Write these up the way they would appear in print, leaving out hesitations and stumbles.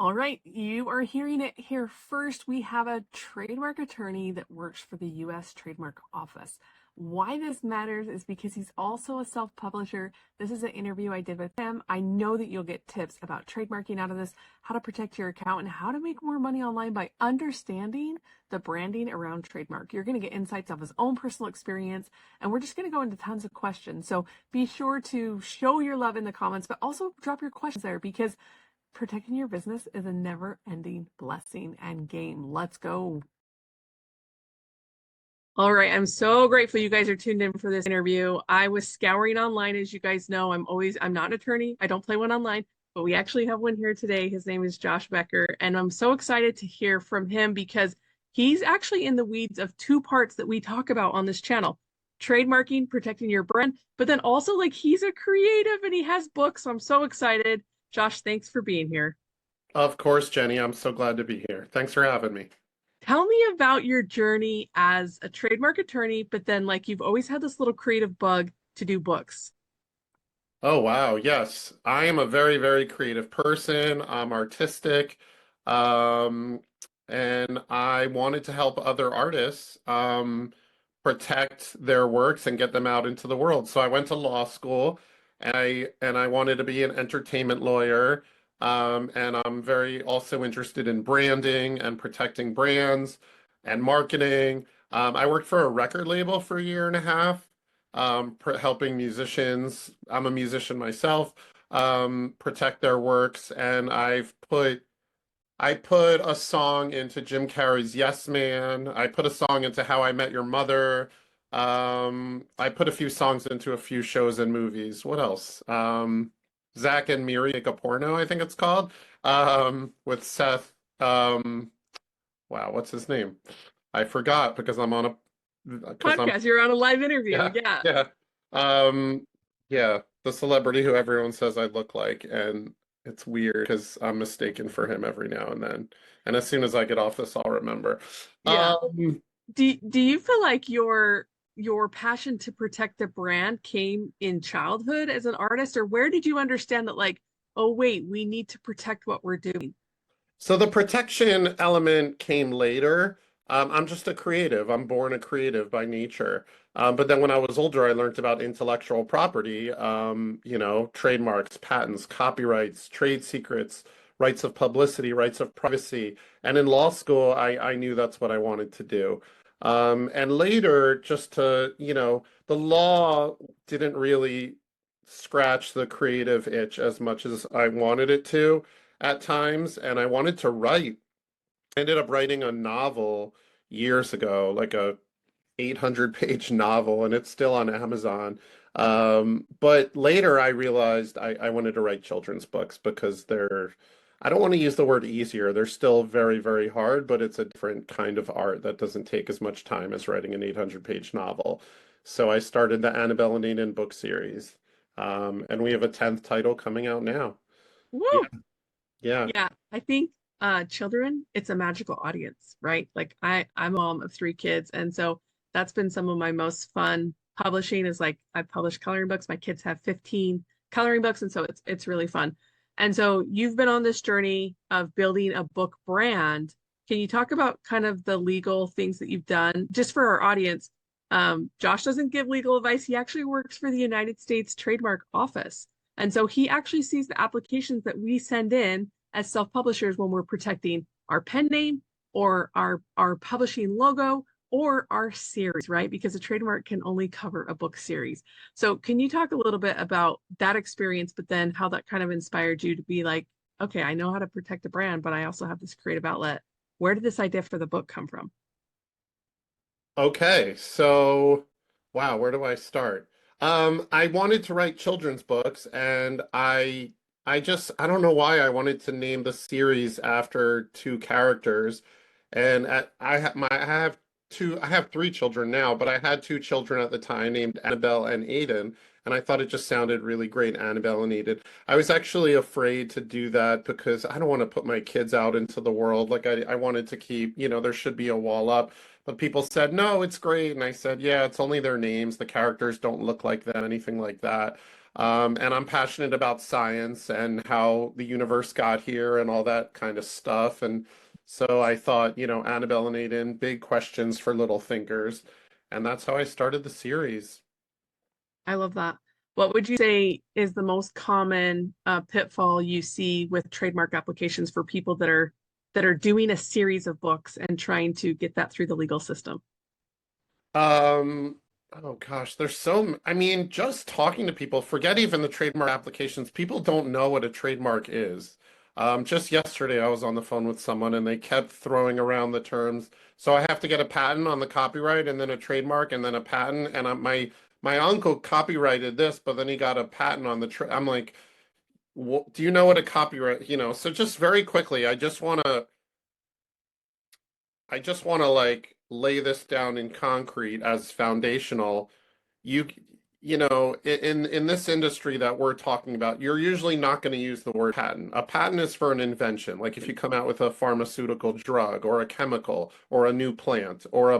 All right, you are hearing it here first. We have a trademark attorney that works for the U.S. Trademark Office. Why this matters is because he's also a self-publisher. This is an interview I did with him. I know that you'll get tips about trademarking out of this, how to protect your account, and how to make more money online by understanding the branding around trademark. You're going to get insights of his own personal experience, and we're just going to go into tons of questions. So be sure to show your love in the comments, but also drop your questions there because protecting your business is a never-ending blessing and game. Let's go. All right, I'm so grateful you guys are tuned in for this interview. I was scouring online, as you guys know. I'm not an attorney. I don't play one online, but we actually have one here today. His name is Josh Becker, and I'm so excited to hear from him because he's actually in the weeds of two parts that we talk about on this channel: trademarking, protecting your brand, but then also like he's a creative and he has books. So I'm so excited. Josh, thanks for being here. Of course, Jenny. I'm so glad to be here. Thanks for having me. Tell me about your journey as a trademark attorney, but then like you've always had this little creative bug to do books. Oh, wow. Yes. I am a very, very creative person. I'm artistic. Um, and I wanted to help other artists protect their works and get them out into the world. So I went to law school and I wanted to be an entertainment lawyer. And I'm very also interested in branding and protecting brands and marketing. I worked for a record label for a year and a half, helping musicians. I'm a musician myself, protect their works, and I put a song into Jim Carrey's Yes Man. I put a song into How I Met Your Mother. I put a few songs into a few shows and movies. What else? Zach and Miri Make a Porno, I think it's called, with Seth. Wow, what's his name? I forgot because I'm on a because I'm Podcast, you're on a live interview. yeah, Yeah. yeah. Um, yeah, the celebrity who everyone says I look like, and it's weird because I'm mistaken for him every now and then. And as soon as I get off this, I'll remember. Yeah. Um, Do you feel like your passion to protect the brand came in childhood as an artist, or where did you understand that like, oh wait, we need to protect what we're doing? so the protection element came later. I'm just a creative. I'm born a creative by nature. But then when I was older, I learned about intellectual property, trademarks, patents, copyrights, trade secrets, rights of publicity, rights of privacy. And in law school, I knew that's what I wanted to do. And later, the law didn't really scratch the creative itch as much as I wanted it to at times, and I wanted to write. I ended up writing a novel years ago, like a 800-page novel, and it's still on Amazon. But later I realized I wanted to write children's books because I don't want to use the word easier. They're still very, very hard, but it's a different kind of art that doesn't take as much time as writing an 800-page novel. So I started the Annabelle and Aiden book series. And we have a 10th title coming out now. Yeah, Woo! yeah. Yeah, I think children, it's a magical audience, right? Like I'm a mom of three kids, and so that's been some of my most fun publishing is like I publish coloring books. My kids have 15 coloring books, and so it's really fun. And so you've been on this journey of building a book brand. Can you talk about kind of the legal things that you've done just for our audience? Josh doesn't give legal advice. He actually works for the United States Trademark Office. And so he actually sees the applications that we send in as self-publishers when we're protecting our pen name or our publishing logo or our series, right? Because a trademark can only cover a book series. So can you talk a little bit about that experience, but then how that kind of inspired you to be like, okay, I know how to protect a brand, but I also have this creative outlet. Where did this idea for the book come from? Okay, so wow, where do I start? I wanted to write children's books, and I don't know why I wanted to name the series after two characters. And I have three children now, but I had two children at the time named Annabelle and Aiden, and I thought it just sounded really great, Annabelle and Aiden. I was actually afraid to do that because I don't want to put my kids out into the world. Like I wanted to keep, there should be a wall up. But people said, no, it's great. And I said, yeah, it's only their names. The characters don't look like them, anything like that. And I'm passionate about science and how the universe got here and all that kind of stuff. And so I thought, Annabelle and Aiden, big questions for little thinkers. And that's how I started the series. I love that. What would you say is the most common pitfall you see with trademark applications for people that are doing a series of books and trying to get that through the legal system? Um, oh gosh, I mean, just talking to people, forget even the trademark applications, people don't know what a trademark is. Just yesterday I was on the phone with someone and they kept throwing around the terms. So I have to get a patent on the copyright and then a trademark and then a patent. And my uncle copyrighted this, but then he got a patent on the I'm like, do you know what a copyright, So just very quickly, I just want to like lay this down in concrete as foundational. You in this industry that we're talking about, you're usually not going to use the word patent. A patent is for an invention, like if you come out with a pharmaceutical drug or a chemical or a new plant or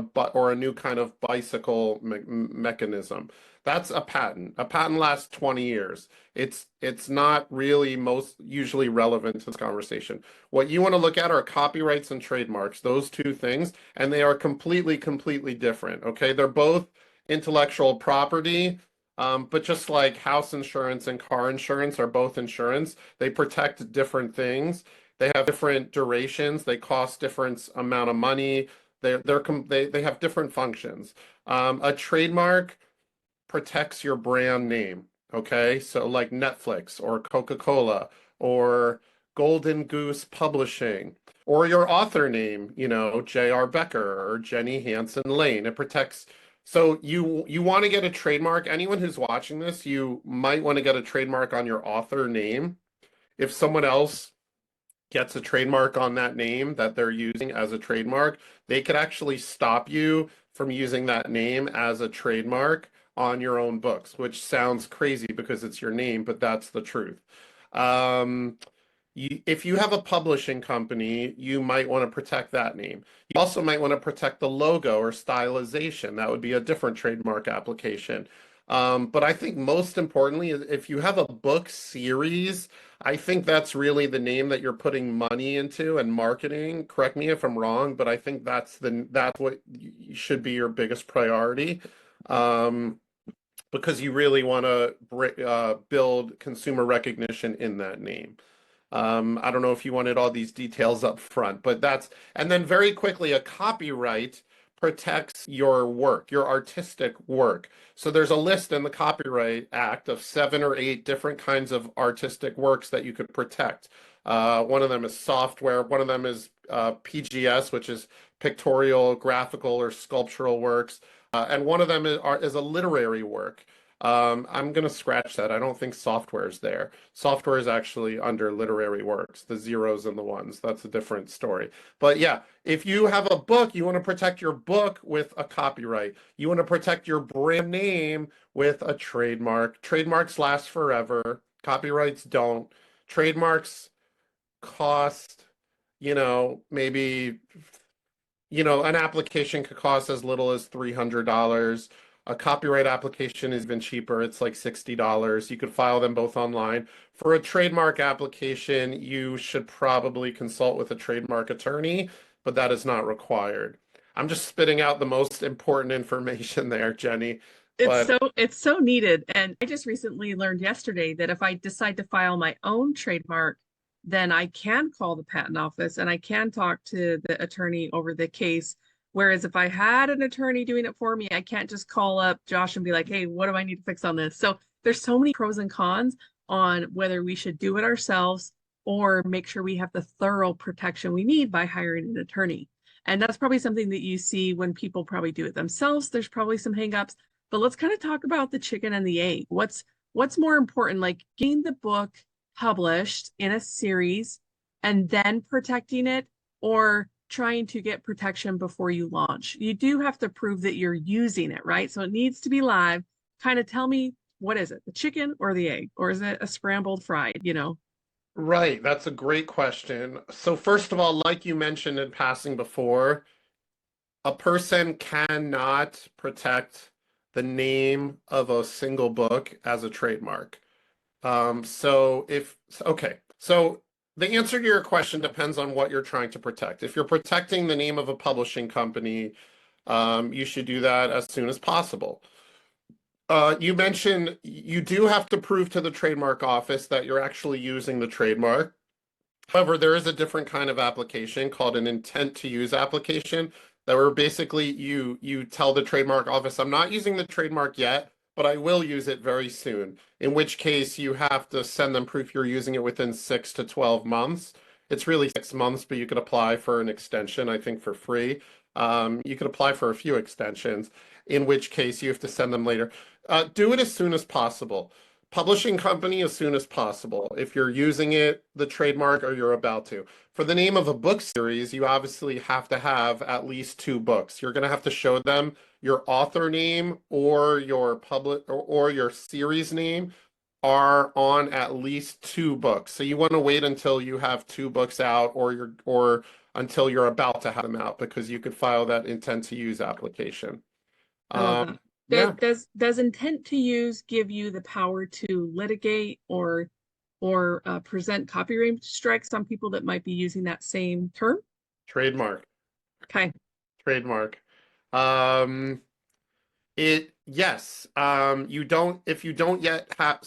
a new kind of bicycle mechanism. That's a patent. A patent lasts 20 years. It's not really most usually relevant to this conversation. What you want to look at are copyrights and trademarks, those two things, and they are completely, completely different. Okay, they're both intellectual property, but just like house insurance and car insurance are both insurance, they protect different things. They have different durations. They cost different amount of money. They have different functions. A trademark protects your brand name. Okay, so like Netflix or Coca-Cola or Golden Goose Publishing or your author name, J.R. Becker or Jenny Hansen Lane. It protects. So you want to get a trademark. Anyone who's watching this, you might want to get a trademark on your author name. If someone else gets a trademark on that name that they're using as a trademark, they could actually stop you from using that name as a trademark on your own books, which sounds crazy because it's your name, but that's the truth. Um, if you have a publishing company, you might want to protect that name. You also might want to protect the logo or stylization. That would be a different trademark application. But I think most importantly, if you have a book series, I think that's really the name that you're putting money into and marketing. Correct me if I'm wrong, but I think that's what should be your biggest priority. Um, because you really want to build consumer recognition in that name. I don't know if you wanted all these details up front, but and then very quickly, a copyright protects your work, your artistic work. So there's a list in the Copyright Act of 7 or 8 different kinds of artistic works that you could protect. One of them is software, one of them is PGS, which is pictorial, graphical, or sculptural works, and one of them is a literary work. I'm going to scratch that. I don't think software is there. Software is actually under literary works, the zeros and the ones. That's a different story. But yeah, if you have a book, you want to protect your book with a copyright. You want to protect your brand name with a trademark. Trademarks last forever. Copyrights don't. Trademarks cost, maybe an application could cost as little as $300. A copyright application is even cheaper. It's like $60. You could file them both online. For a trademark application, you should probably consult with a trademark attorney, but that is not required. I'm just spitting out the most important information there, Jenny. But It's so needed. And I just recently learned yesterday that if I decide to file my own trademark, then I can call the patent office and I can talk to the attorney over the case. Whereas if I had an attorney doing it for me, I can't just call up Josh and be like, hey, what do I need to fix on this? So there's so many pros and cons on whether we should do it ourselves or make sure we have the thorough protection we need by hiring an attorney. And that's probably something that you see when people probably do it themselves. There's probably some hangups, but let's kind of talk about the chicken and the egg. What's more important, like getting the book published in a series and then protecting it, or trying to get protection before you launch? You do have to prove that you're using it, right? So it needs to be live. Kind of tell me, what is it, the chicken or the egg? Or is it a scrambled fried? right, that's a great question. So first of all, like you mentioned in passing before, a person cannot protect the name of a single book as a trademark. So the answer to your question depends on what you're trying to protect. If you're protecting the name of a publishing company, you should do that as soon as possible. You mentioned you do have to prove to the trademark office that you're actually using the trademark. However, there is a different kind of application called an intent to use application that where basically you tell the trademark office, I'm not using the trademark yet, but I will use it very soon. In which case you have to send them proof you're using it within 6 to 12 months. It's really 6 months, but you could apply for an extension, I think, for free. You could apply for a few extensions, in which case you have to send them later. Do it as soon as possible. Publishing company as soon as possible. If you're using it, the trademark, or you're about to. For the name of a book series, you obviously have to have at least 2 books. You're going to have to show them your author name or your or your series name are on at least 2 books. So you want to wait until you have 2 books out or until you're about to have them out because you could file that intent to use application. I love that. Yeah. Does intent to use give you the power to litigate or present copyright strikes on people that might be using that same term? Trademark. Okay. Trademark. Um, yes. You don't if you don't yet have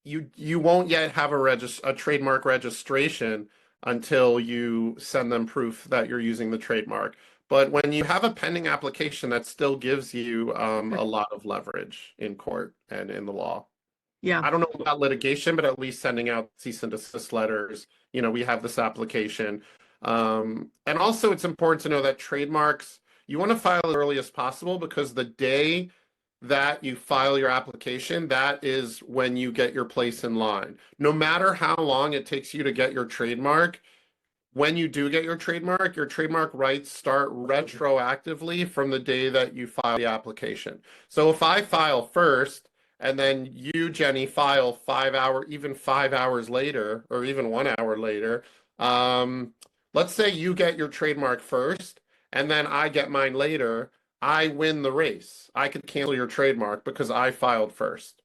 you won't yet have a trademark registration until you send them proof that you're using the trademark. But when you have a pending application, that still gives you a lot of leverage in court and in the law. Yeah. I don't know about litigation, but at least sending out cease and desist letters, we have this application. And also it's important to know that trademarks, you want to file as early as possible because the day that you file your application, that is when you get your place in line. No matter how long it takes you to get your trademark, when you do get your trademark rights start retroactively from the day that you file the application. So if I file first and then you, Jenny, file 5 hours later, or even 1 hour later, let's say you get your trademark first and then I get mine later, I win the race. I could cancel your trademark because I filed first.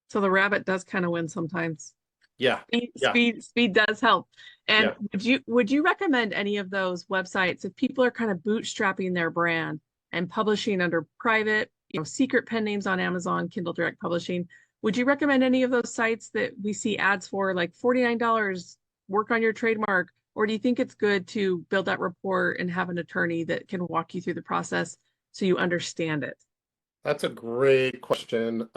So the rabbit does kind of win sometimes. Yeah. Speed does help. And Yeah. would you recommend any of those websites if people are kind of bootstrapping their brand and publishing under private, secret pen names on Amazon, Kindle Direct Publishing? Would you recommend any of those sites that we see ads for, like $49, work on your trademark? Or do you think it's good to build that rapport and have an attorney that can walk you through the process so you understand it? That's a great question.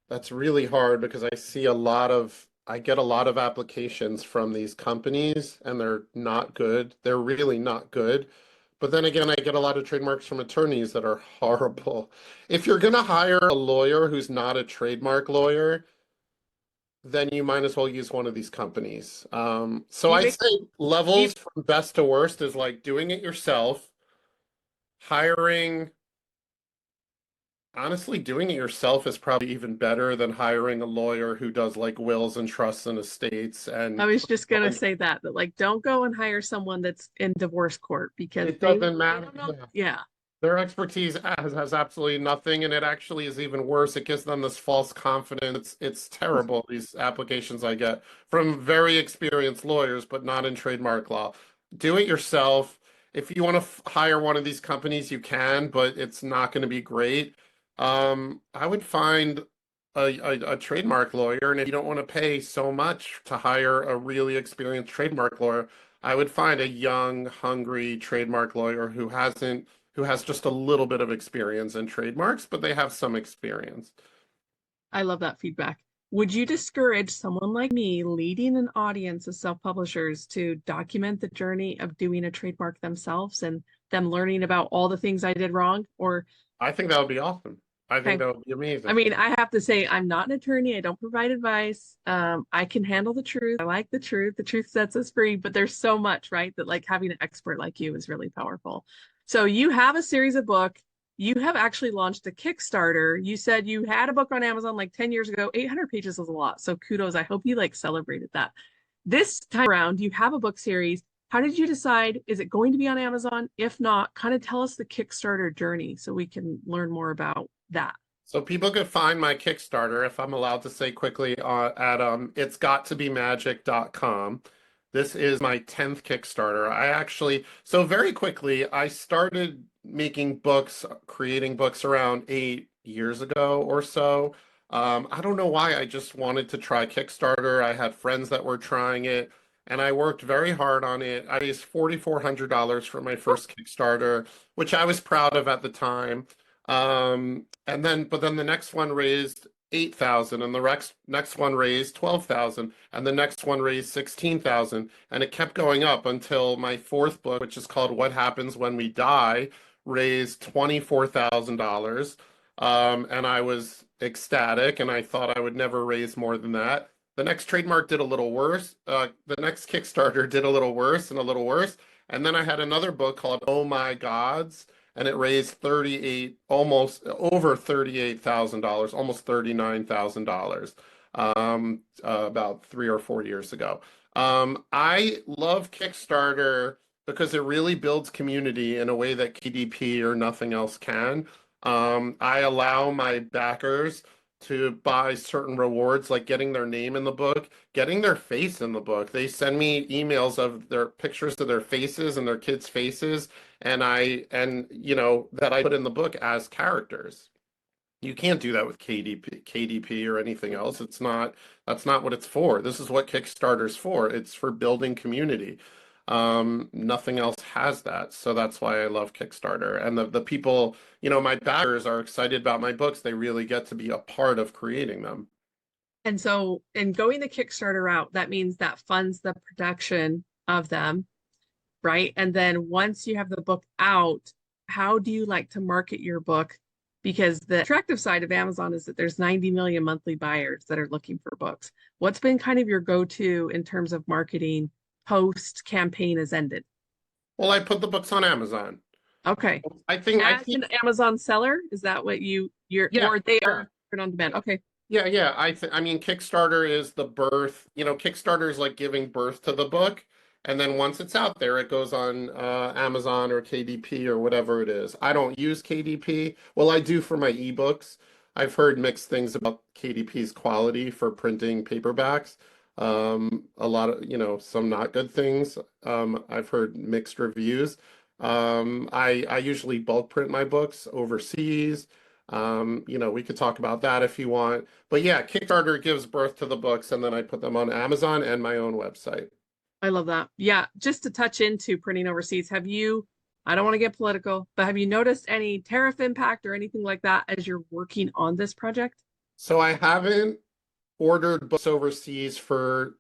That's really hard because I get a lot of applications from these companies and they're not good. They're really not good. But then again, I get a lot of trademarks from attorneys that are horrible. If you're going to hire a lawyer who's not a trademark lawyer, then you might as well use one of these companies. So I'd Even, say levels from best to worst is like doing it yourself, hiring. Honestly, doing it yourself is probably even better than hiring a lawyer who does like wills and trusts and estates I and was just gonna like, say that like don't go and hire someone that's in divorce court because it they doesn't matter. don't know. Yeah. Their expertise has absolutely nothing, and it actually is even worse. It gives them this false confidence. It's terrible, these applications I get from very experienced lawyers, but not in trademark law. Do it yourself. If you want to hire one of these companies, you can, but it's not going to be great. I would find a trademark lawyer, and if you don't want to pay so much to hire a really experienced trademark lawyer, I would find a young, hungry trademark lawyer who has just a little bit of experience in trademarks, but they have some experience. I love that feedback. Would you discourage someone like me leading an audience of self-publishers to document the journey of doing a trademark themselves and them learning about all the things I did wrong? Or, I think that would be awesome. I think okay, that would be I amazing. mean, I have to say, I'm not an attorney. I don't provide advice. I can handle the truth. I like the truth. The truth sets us free. But there's so much, right? That like having an expert like you is really powerful. So you have a series of book. You have actually launched a Kickstarter. You said you had a book on Amazon like 10 years ago. 800 pages is a lot. So kudos. I hope you like celebrated that. This time around, you have a book series. how did you decide? Is it going to be on Amazon? If not, kind of tell us the Kickstarter journey so we can learn more about that. So people could find my Kickstarter, if I'm allowed to say quickly, at it's got to be magic.com. This is my 10th Kickstarter. So very quickly, I started making books, creating books around 8 years ago or so. I don't know why, I just wanted to try Kickstarter. I had friends that were trying it, and I worked very hard on it. I raised $4,400 for my first Kickstarter, which I was proud of at the time. But then the next one raised 8,000, and the next one raised 12,000, and the next one raised 16,000, and it kept going up until my fourth book, which is called What Happens When We Die, raised $24,000. And I was ecstatic, and I thought I would never raise more than that. The next trademark did a little worse. The next Kickstarter did a little worse and a little worse. And then I had another book called Oh My Gods, and it raised 38, almost over $38,000, almost $39,000, about 3 or 4 years ago. I love Kickstarter because it really builds community in a way that KDP or nothing else can. I allow my backers to buy certain rewards, like getting their name in the book, getting their face in the book. They send me emails of their pictures of their faces and their kids' faces, that I put in the book as characters. You can't do that with KDP or anything else. That's not what it's for. This is what Kickstarter's for. It's for building community. Nothing else has that. So that's why I love Kickstarter. And the people, my backers are excited about my books. They really get to be a part of creating them. And so, in going the Kickstarter route, that means that funds the production of them, right? And then once you have the book out, how do you like to market your book? Because the attractive side of Amazon is that there's 90 million monthly buyers that are looking for books. What's been kind of your go-to in terms of marketing post campaign has ended? Well, I put the books on Amazon. Okay. I As think, an Amazon seller, is that what you're, yeah, or they yeah. are on demand? Okay. Yeah. I mean, Kickstarter is the birth. Kickstarter is like giving birth to the book, and then once it's out there, it goes on Amazon or KDP or whatever it is. I don't use KDP. Well, I do for my ebooks. I've heard mixed things about KDP's quality for printing paperbacks. A lot of, some not good things. I've heard mixed reviews. I usually bulk print my books overseas. We could talk about that if you want. But yeah, Kickstarter gives birth to the books, and then I put them on Amazon and my own website. I love that. Yeah, just to touch into printing overseas, I don't want to get political, but have you noticed any tariff impact or anything like that as you're working on this project? So I haven't ordered books overseas for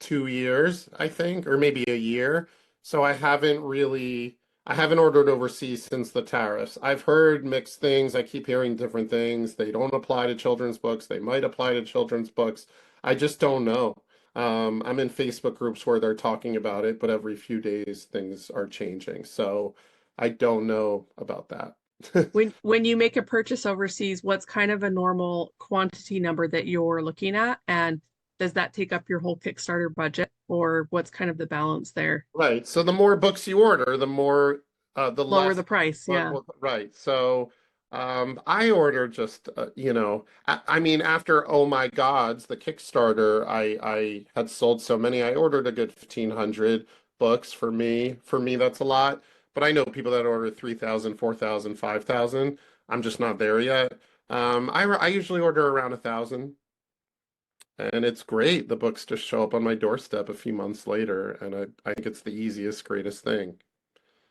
2 years, I think, or maybe a year. So I haven't ordered overseas since the tariffs. I've heard mixed things. I keep hearing different things. They don't apply to children's books. They might apply to children's books. I just don't know. I'm in Facebook groups where they're talking about it, but every few days things are changing. So I don't know about that. When you make a purchase overseas, what's kind of a normal quantity number that you're looking at? And does that take up your whole Kickstarter budget, or what's kind of the balance there? Right. So the more books you order, the Lower less. the price, yeah. Right. So I ordered just, I mean, after Oh My Gods, the Kickstarter, I had sold so many. I ordered a good 1,500 books for me. For me, that's a lot. But I know people that order 3,000, 4,000, 5,000. I'm just not there yet. I usually order around 1,000. And it's great. The books just show up on my doorstep a few months later, and I think it's the easiest, greatest thing.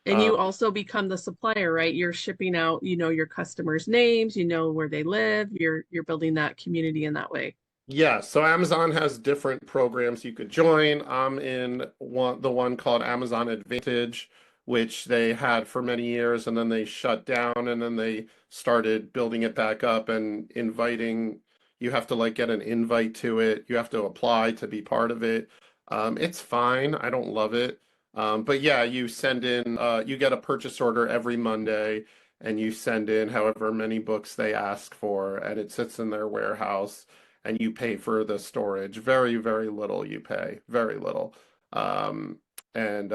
And Uh, you also become the supplier, right? You're shipping out, your customers' names, where they live, you're building that community in that way. yeah, so Amazon has different programs you could join. I'm in the one called Amazon Advantage, which they had for many years, and then they shut down, and then they started building it back up and inviting. You have to like get an invite to it. You have to apply to be part of it. It's fine. I don't love it. But yeah, you get a purchase order every Monday, and you send in however many books they ask for, and it sits in their warehouse, and you pay for the storage. Very, very little you pay, very little. Um, and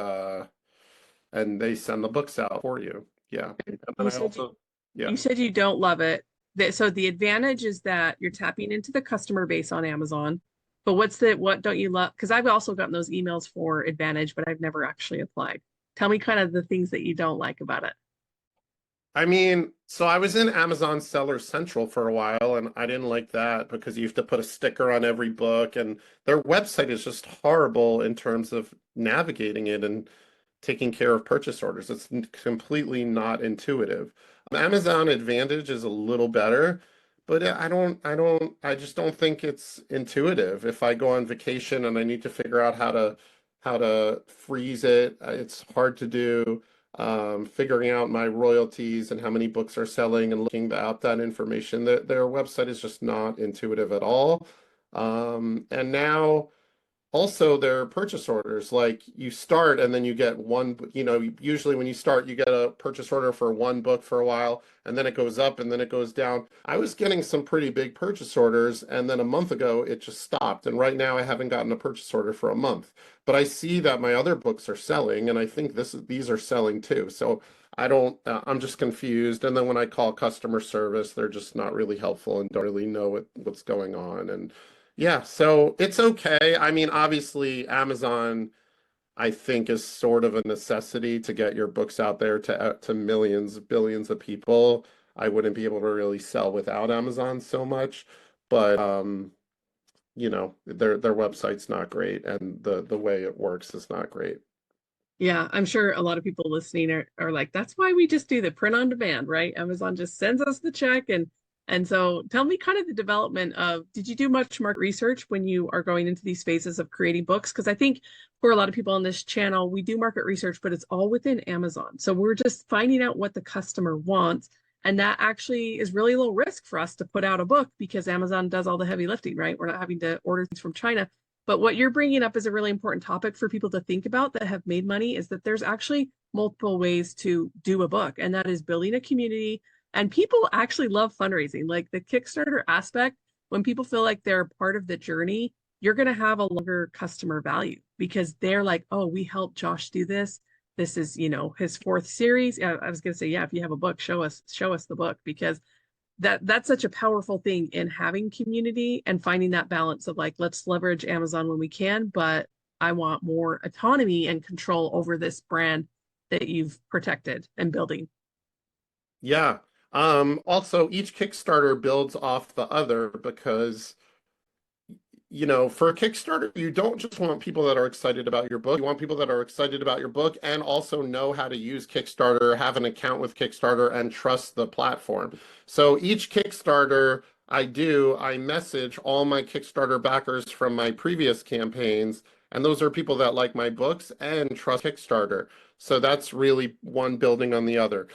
they send the books out for you. Yeah. And then You I said also, yeah. you said you don't love it. So the advantage is that you're tapping into the customer base on Amazon. But what don't you love? Because I've also gotten those emails for Advantage, but I've never actually applied. Tell me kind of the things that you don't like about it. I mean, so I was in Amazon Seller Central for a while, and I didn't like that because you have to put a sticker on every book, and their website is just horrible in terms of navigating it and taking care of purchase orders. It's completely not intuitive. Amazon Advantage is a little better, but I just don't think it's intuitive. If I go on vacation and I need to figure out how to freeze it, it's hard to do. Figuring out my royalties and how many books are selling and looking out that information. Their website is just not intuitive at all. And now also their purchase orders, like you start and then you get one, usually when you start, you get a purchase order for one book for a while, and then it goes up and then it goes down. I was getting some pretty big purchase orders, and then a month ago it just stopped. And right now I haven't gotten a purchase order for a month. But I see that my other books are selling, and I think these are selling too. So I don't, I'm just confused. And then when I call customer service, they're just not really helpful and don't really know what's going on. And yeah, so it's okay. I mean, obviously, Amazon, I think, is sort of a necessity to get your books out there to millions, billions of people. I wouldn't be able to really sell without Amazon so much, but their website's not great, and the way it works is not great. Yeah, I'm sure a lot of people listening are like, that's why we just do the print on demand, right? Amazon just sends us the check and so tell me kind of the development of, did you do much market research when you are going into these phases of creating books? Because I think for a lot of people on this channel, we do market research, but it's all within Amazon. So we're just finding out what the customer wants. And that actually is really low risk for us to put out a book because Amazon does all the heavy lifting, right? We're not having to order things from China. But what you're bringing up is a really important topic for people to think about that have made money is that there's actually multiple ways to do a book, and that is building a community. And people actually love fundraising. Like the Kickstarter aspect, when people feel like they're part of the journey, you're going to have a longer customer value because they're like, oh, we helped Josh do this. This is, his fourth series. I was going to say, yeah, if you have a book, show us the book because that's such a powerful thing in having community and finding that balance of like, let's leverage Amazon when we can, but I want more autonomy and control over this brand that you've protected and building. Yeah. Also, each Kickstarter builds off the other because for a Kickstarter, you don't just want people that are excited about your book. You want people that are excited about your book and also know how to use Kickstarter, have an account with Kickstarter, and trust the platform. So each Kickstarter I message all my Kickstarter backers from my previous campaigns, and those are people that like my books and trust Kickstarter. So that's really one building on the other.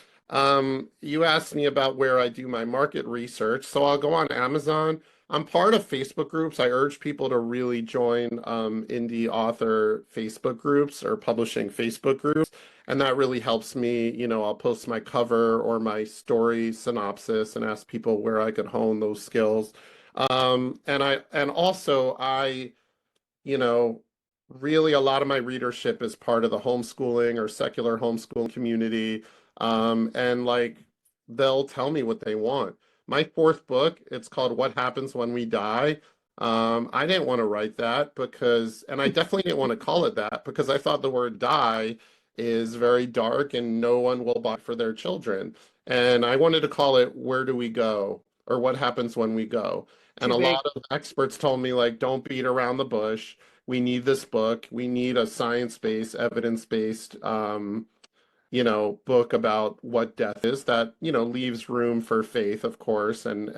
You asked me about where I do my market research. So I'll go on Amazon. I'm part of Facebook groups. I urge people to really join indie author Facebook groups or publishing Facebook groups. And that really helps me. I'll post my cover or my story synopsis and ask people where I could hone those skills. And also you know, really a lot of my readership is part of the homeschooling or secular homeschooling community. And like they'll tell me what they want. My fourth book, it's called What Happens When We Die. I didn't want to write that and I definitely didn't want to call it that because I thought the word die is very dark and no one will buy for their children. And I wanted to call it Where Do We Go? Or What Happens When We Go? And Too a big. lot of experts told me, like, don't beat around the bush. We need this book. We need a science-based, evidence-based book about what death is that, leaves room for faith, of course, and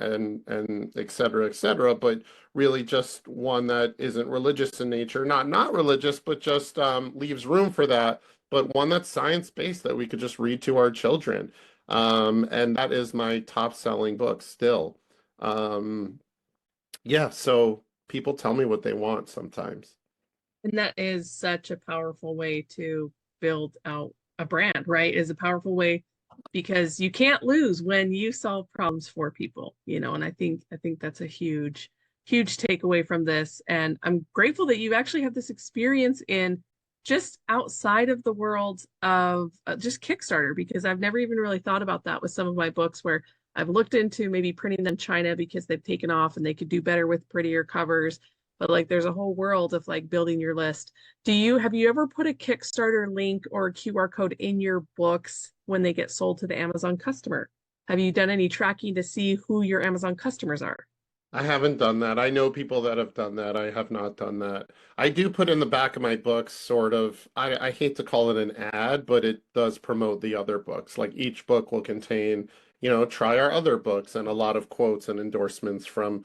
et cetera, but really just one that isn't religious in nature, not religious, but just leaves room for that, but one that's science-based that we could just read to our children. And that is my top-selling book still. Yeah, so people tell me what they want sometimes. And that is such a powerful way to build out a brand, right? Is a powerful way because you can't lose when you solve problems for people, and I think that's a huge takeaway from this. And I'm grateful that you actually have this experience in just outside of the world of just Kickstarter, because I've never even really thought about that with some of my books where I've looked into maybe printing them in China because they've taken off and they could do better with prettier covers. But like there's a whole world of like building your list. Have you ever put a Kickstarter link or a QR code in your books when they get sold to the Amazon customer? Have you done any tracking to see who your Amazon customers are? I haven't done that. I know people that have done that. I have not done that. I do put in the back of my books sort of, I hate to call it an ad, but it does promote the other books. Like each book will contain, try our other books and a lot of quotes and endorsements from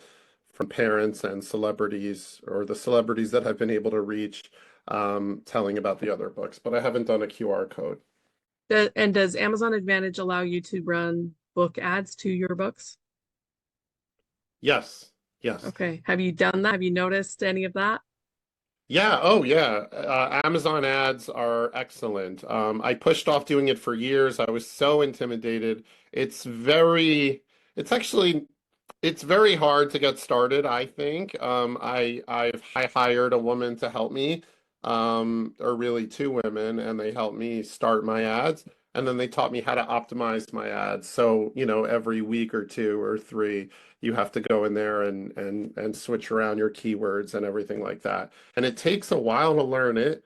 parents and celebrities or the celebrities that I've been able to reach, telling about the other books. But I haven't done a QR code. And does Amazon Advantage allow you to run book ads to your books? Yes. Yes. Okay. Have you done that? Have you noticed any of that? Yeah, oh yeah. Amazon ads are excellent. I pushed off doing it for years. I was so intimidated. It's very, it's actually, it's very hard to get started, I think. I hired a woman to help me, or really two women, and they helped me start my ads. And then they taught me how to optimize my ads. So, every week or two or three, you have to go in there and switch around your keywords and everything like that. And it takes a while to learn it.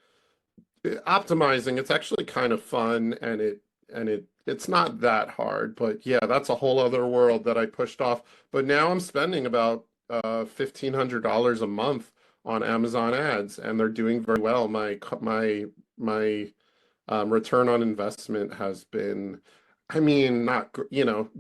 Optimizing, it's actually kind of fun and it's not that hard, but yeah, that's a whole other world that I pushed off. But now I'm spending about $1,500 a month on Amazon ads, and they're doing very well. My return on investment has been, I mean, not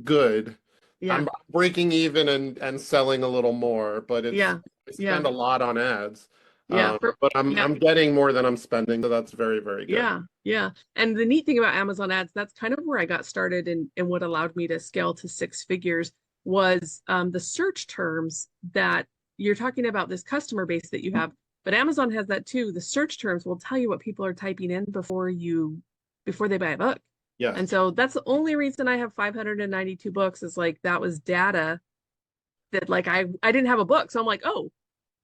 good. Yeah. I'm breaking even and selling a little more, but Yeah. I Yeah. spend a lot on ads. Yeah. But I'm Yeah. I'm getting more than I'm spending, so that's very, very good. Yeah. Yeah. And the neat thing about Amazon ads, that's kind of where I got started and what allowed me to scale to six figures was the search terms that you're talking about this customer base that you have. But Amazon has that too. The search terms will tell you what people are typing in before they buy a book. And Yes. so that's the only reason I have 592 books is like that was data that like I didn't have a book. So I'm like, oh,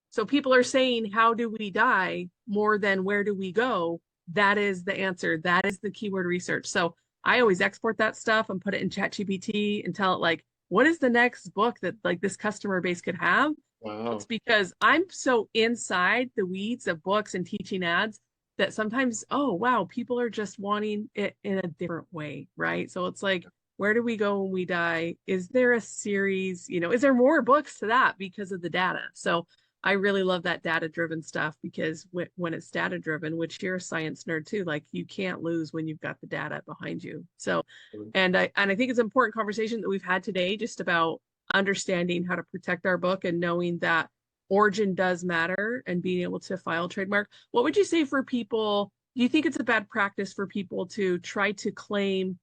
so people are saying, how do we die more than where do we go? That is the answer. That is the keyword research. So I always export that stuff and put it in ChatGPT and tell it like, what is the next book that like this customer base could have? It's Wow. because I'm so inside the weeds of books and teaching ads that sometimes, oh wow, people are just wanting it in a different way, right? So it's like, where do we go when we die? Is there a series? Is there more books to that because of the data? So I really love that data driven stuff because when it's data driven, which you're a science nerd too, like you can't lose when you've got the data behind you. So, and I think it's an important conversation that we've had today just about understanding how to protect our book and knowing that origin does matter and being able to file trademark. What would you say for people? Do you think it's a bad practice for people to try to claim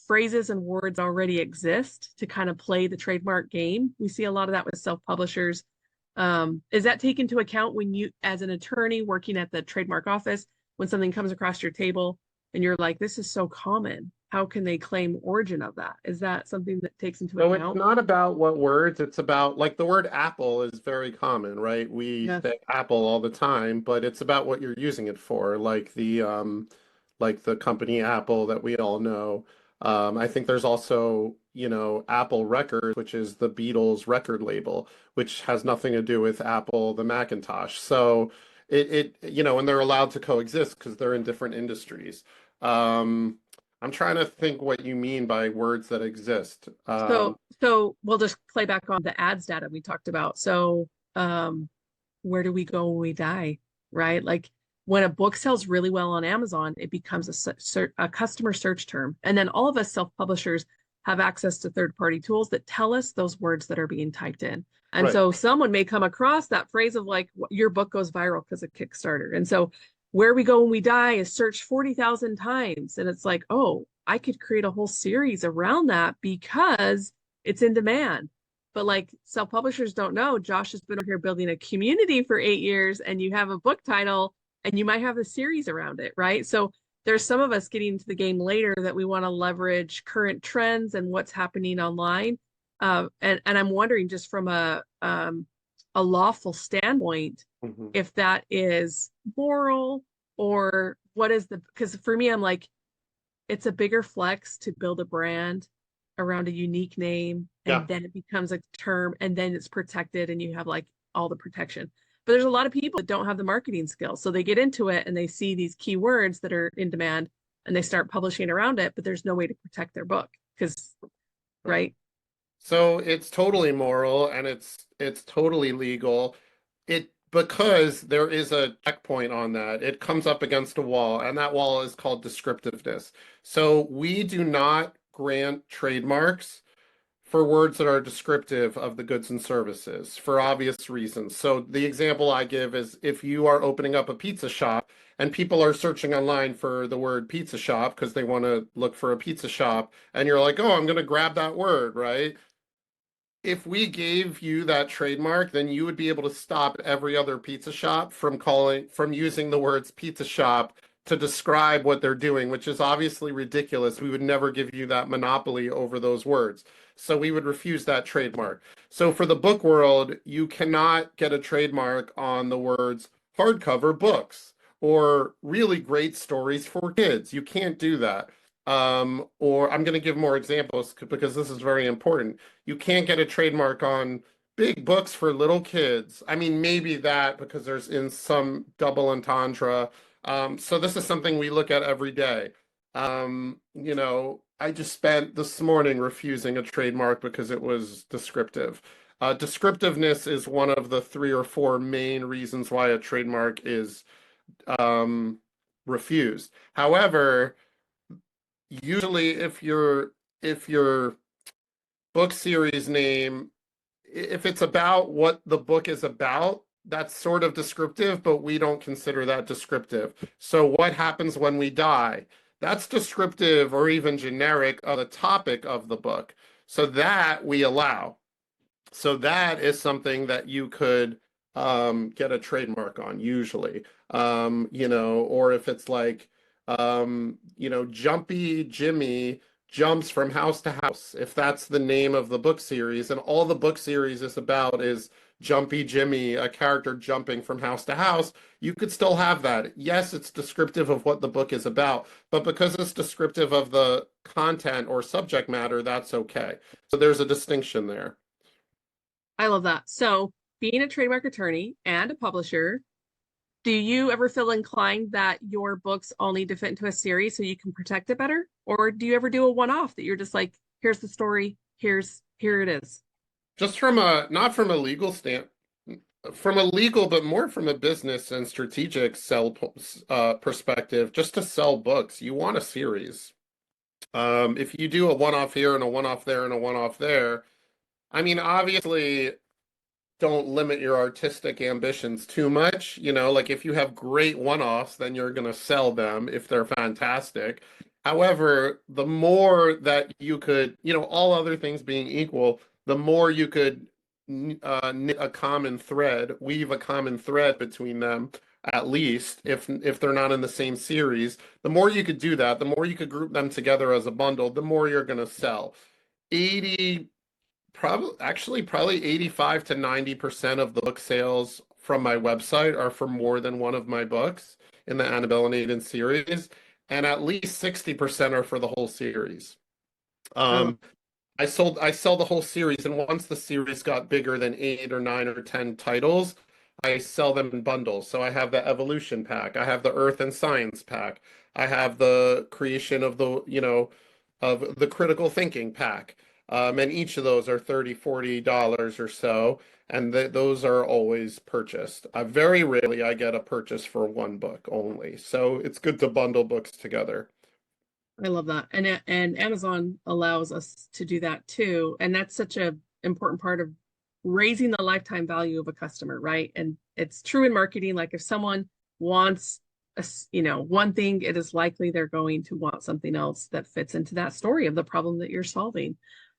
phrases and words already exist to kind of play the trademark game? We see a lot of that with self-publishers. Is that taken into account when you, as an attorney working at the trademark office, when something comes across your table and you're like, this is so common, how can they claim origin of that? Is that something that takes into So it's account? not about what words, it's about like the word apple is very common, right? We Yes. say apple all the time, but it's about what you're using it for, like the company Apple that we all know. I think there's also, Apple Records, which is the Beatles record label, which has nothing to do with Apple, the Macintosh. So and they're allowed to coexist because they're in different industries. Um, I'm trying to think what you mean by words that exist. So we'll just play back on the ads data we talked about. So where do we go when we die, right? Like when a book sells really well on Amazon, it becomes a customer search term. And then all of us self-publishers have access to third-party tools that tell us those words that are being typed in. And Right. so someone may come across that phrase of like, your book goes viral because of Kickstarter. And so where we go when we die is searched 40,000 times. And it's like, oh, I could create a whole series around that because it's in demand. But like self-publishers don't know, Josh has been over here building a community for 8 years and you have a book title and you might have a series around it, right? So there's some of us getting into the game later that we want to leverage current trends and what's happening online. And I'm wondering just from a lawful standpoint, Mhm. if that is moral, Or what is the, because for me, I'm like, it's a bigger flex to build a brand around a unique name, Yeah. and then it becomes a term, and then it's protected and you have like all the protection. But there's a lot of people that don't have the marketing skills. So they get into it and they see these keywords that are in demand and they start publishing around it, but there's no way to protect their book because, right? So it's totally moral and it's totally legal. It because there is a checkpoint on that. It comes up against a wall, and that wall is called descriptiveness. So we do not grant trademarks for words that are descriptive of the goods and services for obvious reasons. So the example I give is if you are opening up a pizza shop and people are searching online for the word pizza shop because they want to look for a pizza shop, and you're like, oh, I'm going to grab that word, right? If we gave you that trademark, then you would be able to stop every other pizza shop from using the words pizza shop to describe what they're doing, which is obviously ridiculous. We would never give you that monopoly over those words. So we would refuse that trademark. So for the book world, you cannot get a trademark on the words hardcover books or really great stories for kids. You can't do that. Or I'm going to give more examples because this is very important. You can't get a trademark on big books for little kids. I mean, maybe that because there's in some double entendre. So this is something we look at every day. I just spent this morning refusing a trademark because it was descriptive. Descriptiveness is one of the 3 or 4 main reasons why a trademark is refused. However, usually if your book series name, if it's about what the book is about, that's sort of descriptive, but we don't consider that descriptive. So what happens when we die? That's descriptive or even generic of the topic of the book. So that we allow. So that is something that you could get a trademark on usually. Or if it's like, Jumpy Jimmy jumps from house to house, if that's the name of the book series, and all the book series is about is Jumpy Jimmy, a character jumping from house to house, you could still have that. Yes, it's descriptive of what the book is about, but because it's descriptive of the content or subject matter, that's okay. So there's a distinction there. I love that. So being a trademark attorney and a publisher, do you ever feel inclined that your books all need to fit into a series so you can protect it better? Or do you ever do a one-off that you're just like, here's the story, here it is? Just from not from a legal from a legal, but more from a business and strategic perspective, just to sell books, you want a series. If you do a one-off here and a one-off there and a one-off there, I mean, obviously, don't limit your artistic ambitions too much. Like if you have great one-offs, then you're going to sell them if they're fantastic. However, the more that you could, all other things being equal, the more you could knit a common thread, weave a common thread between them, at least if they're not in the same series, the more you could do that, the more you could group them together as a bundle, the more you're going to sell. 80 probably 85 to 90% of the book sales from my website are for more than one of my books in the Annabelle and Aiden series, and at least 60% are for the whole series. I love, Um, I sell the whole series, and once the series got bigger than 8 or 9 or 10 titles, I sell them in bundles. So I have the evolution pack, I have the earth and science pack, I have the creation of the critical thinking pack. And each of those are $30, $40 or so, and those are always purchased. Very rarely I get a purchase for one book only. So it's good to bundle books together. I love that. And Amazon allows us to do that too. And that's such a important part of raising the lifetime value of a customer, right? And it's true in marketing. Like if someone wants one thing, it is likely they're going to want something else that fits into that story of the problem that you're solving.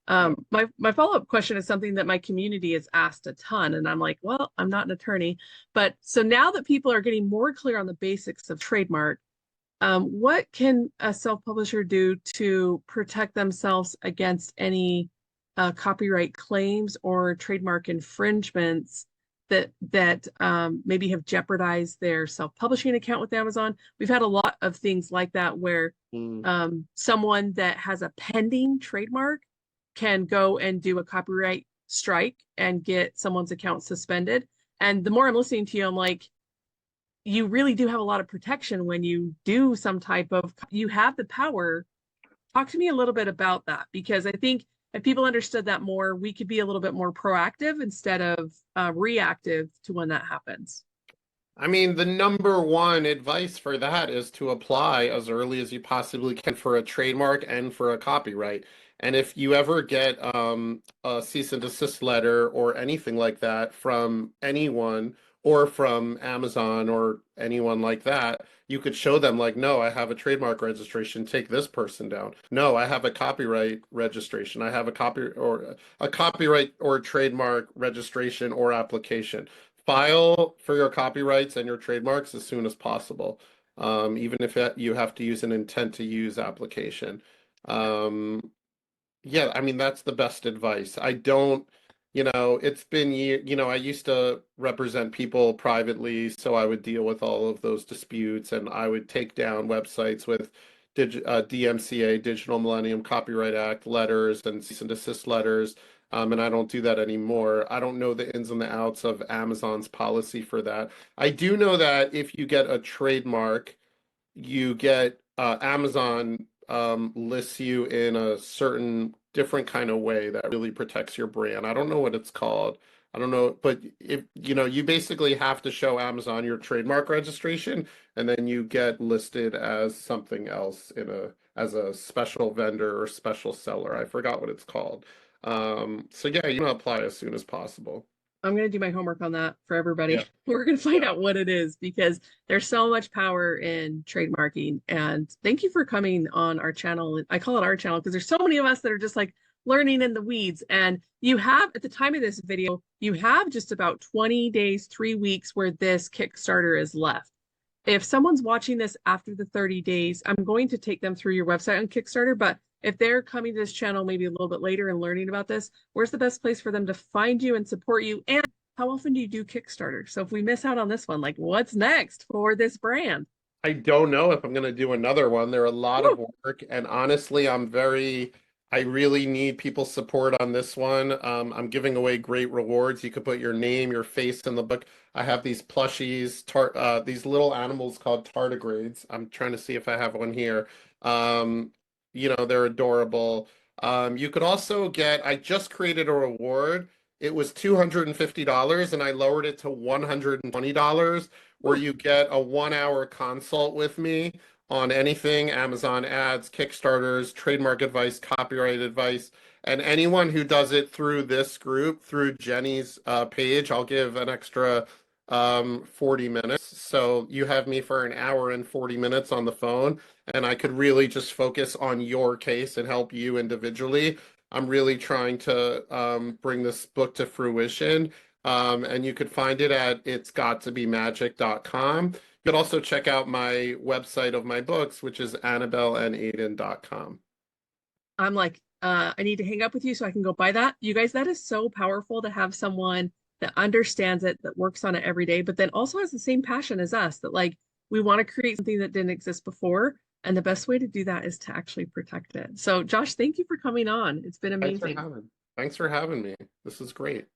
My follow-up question is something that my community has asked a ton, and I'm like, well, I'm not an attorney, but so now that people are getting more clear on the basics of trademark, what can a self-publisher do to protect themselves against any copyright claims or trademark infringements that maybe have jeopardized their self-publishing account with Amazon. We've had a lot of things like that where someone that has a pending trademark can go and do a copyright strike and get someone's account suspended. And the more I'm listening to you, I'm like, you really do have a lot of protection when you do some type of, you have the power. Talk to me a little bit about that, because I think if people understood that more, we could be a little bit more proactive instead of reactive to when that happens. I mean, the number one advice for that is to apply as early as you possibly can for a trademark and for a copyright. And if you ever get a cease and desist letter or anything like that from anyone or from Amazon or anyone like that, you could show them like, no, I have a trademark registration, take this person down. No, I have a copyright registration. I have a copyright or trademark registration or application. File for your copyrights and your trademarks as soon as possible, even if you have to use an intent to use application. Yeah, I mean, that's the best advice. I don't, it's been I used to represent people privately, so I would deal with all of those disputes and I would take down websites with DMCA, Digital Millennium Copyright Act letters and cease and desist letters. And I don't do that anymore. I don't know the ins and the outs of Amazon's policy for that. I do know that if you get a trademark, you get Amazon lists you in a certain different kind of way that really protects your brand. I don't know what it's called. I don't know, but if you basically have to show Amazon your trademark registration, and then you get listed as something else as a special vendor or special seller. I forgot what it's called. So yeah, you want to apply as soon as possible. I'm going to do my homework on that for everybody. Yeah. We're going to find Yeah. out what it is, because there's so much power in trademarking. And thank you for coming on our channel. I call it our channel because there's so many of us that are just like learning in the weeds. And you have, at the time of this video, you have just about 20 days, 3 weeks where this Kickstarter is left. If someone's watching this after the 30 days, I'm going to take them through your website on Kickstarter, but if they're coming to this channel maybe a little bit later and learning about this, where's the best place for them to find you and support you? And how often do you do Kickstarter? So if we miss out on this one, like what's next for this brand? I don't know if I'm going to do another one. They're a lot of Woo! work, and honestly, I really need people's support on this one. I'm giving away great rewards. You could put your name, your face in the book. I have these plushies, these little animals called tardigrades. I'm trying to see if I have one here. Um, they're adorable. You could also I just created a reward. It was $250 and I lowered it to $120, where Woo! you get a 1 hour consult with me on anything, Amazon ads, Kickstarters, trademark advice, copyright advice. And anyone who does it through this group, through Jenny's page, I'll give an extra 40 minutes. So you have me for an hour and 40 minutes on the phone, and I could really just focus on your case and help you individually. I'm really trying to bring this book to fruition. And you could find it at itsgottoBemagic.com. You could also check out my website of my books, which is AnnabelleandAiden.com. I'm like, I need to hang up with you so I can go buy that. You guys, that is so powerful to have someone that understands it, that works on it every day, but then also has the same passion as us, that like we want to create something that didn't exist before. And the best way to do that is to actually protect it. So Josh, thank you for coming on. It's been Thanks for amazing. having. Thanks for having me. This is great.